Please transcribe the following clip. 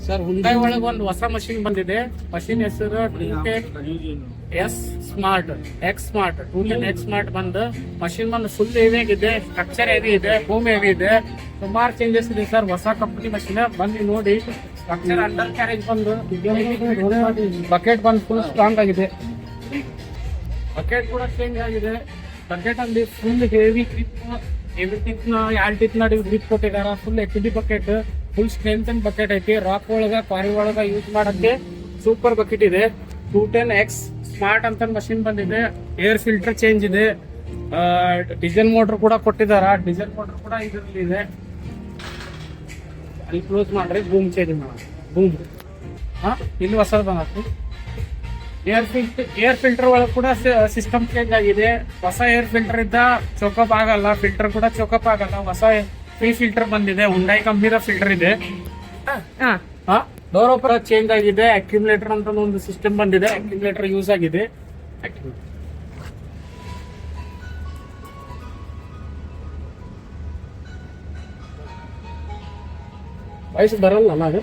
Sir Hyundai ಒಳಗೆ ಒಂದು ಹೊಸ ಮಷಿನ್ ಬಂದಿದೆ. ಮಷಿನ್ ಹೆಸರು S smart X smart 210 X smart ಬಂದು ಮಷಿನ್ ಬಂದು ಫುಲ್ ಹೆವಿ ಆಗಿದೆ, ಸ್ಟ್ರಕ್ಚರ್ ಹೆವಿ ಇದೆ, ಹೋಮ್ ಹೆವಿ ಇದೆ, ಸುಮಾರು ಚೇಂಜಸ್ ಇದೆ ಸರ್. ಹೊಸ ಕಂಪನಿ ಮಷಿನ್ ಬಂದು ನೋಡಿ. ಸ್ಟ್ರಕ್ಚರ್ ಅಂಡರ್ ಕ್ಯಾರೇಜ್ ಬಂದು ಬಕೆಟ್ ಬಂದು ಫುಲ್ ಸ್ಟ್ರಾಂಗ್ ಆಗಿದೆ. ಬಕೆಟ್ ಕೂಡ ಚೇಂಜ್ ಆಗಿದೆ. ಬಕೆಟ್ ಅಲ್ಲಿ ಫುಲ್ ಹೆವಿ ಗ್ರಿಪ್, ಎವ್ರಿಥಿಂಗ್ ಯಾಲ್ಟಿತ್ ನೋಡಿ ಗ್ರಿಪ್ ಕೊಟ್ಟಿದ್ದಾರೆ. Full HD bucket, full strength bucket ಐತಿ. ರಾಕ್ ಒಳಗ ಕ್ವಾರಿ ಒಳಗ ಯೂಸ್ ಮಾಡಕ್ಕೆ ಸೂಪರ್ ಬಕೆಟ್ ಇದೆ. 210 ಎಕ್ಸ್ ಸ್ಮಾರ್ಟ್ ಅಂತ ಮಷಿನ್ ಬಂದಿದೆ. ಏರ್ ಫಿಲ್ಟರ್ ಚೇಂಜ್ ಇದೆ. ಡೀಸೆಲ್ ಮೋಟರ್ ಕೂಡ ಕೊಟ್ಟಿದಾರ. ಡೀಸೆಲ್ ಮೋಟರ್ ಕೂಡ ಇದರಲ್ಲಿ ಇದೆ. ಅಲ್ಲಿ ಕ್ಲೋಸ್ ಮಾಡ್ರಿ, ಬೂಮ್ ಚೇಂಜ್ ಮಾಡಿ. ಬೂಮ್ ಇಲ್ಲಿ ಹೊಸದು ಬಂತು. ಏರ್ ಫಿಲ್ಟರ್ ಒಳಗೆ ಕೂಡ ಸಿಸ್ಟಮ್ ಚೇಂಜ್ ಆಗಿದೆ. ಹೊಸ ಏರ್ ಫಿಲ್ಟರ್ ಇದ್ದ ಚೋಕಪ್ ಆಗಲ್ಲ, ಫಿಲ್ಟರ್ ಕೂಡ ಚೋಕಪ್ ಆಗಲ್ಲ. ಹೊಸ ಫ್ರೀ ಫಿಲ್ಟರ್ ಬಂದಿದೆ. ಹುಂಡೈ ಕಂಪ್ನಿದ ಫಿಲ್ಟರ್ ಇದೆ. ಡೋರ್ ಓಪರ್ ಚೇಂಜ್ ಆಗಿದೆ. ಅಕ್ಯುಮುಲೇಟರ್ ಅಂತ ಒಂದು ಸಿಸ್ಟಮ್ ಬಂದಿದೆ. ಅಕ್ಯುಮುಲೇಟರ್ ಯೂಸ್ ಆಗಿದೆ. ವಯಸ್ಸು ಬರಲ್ಲ ಅದು.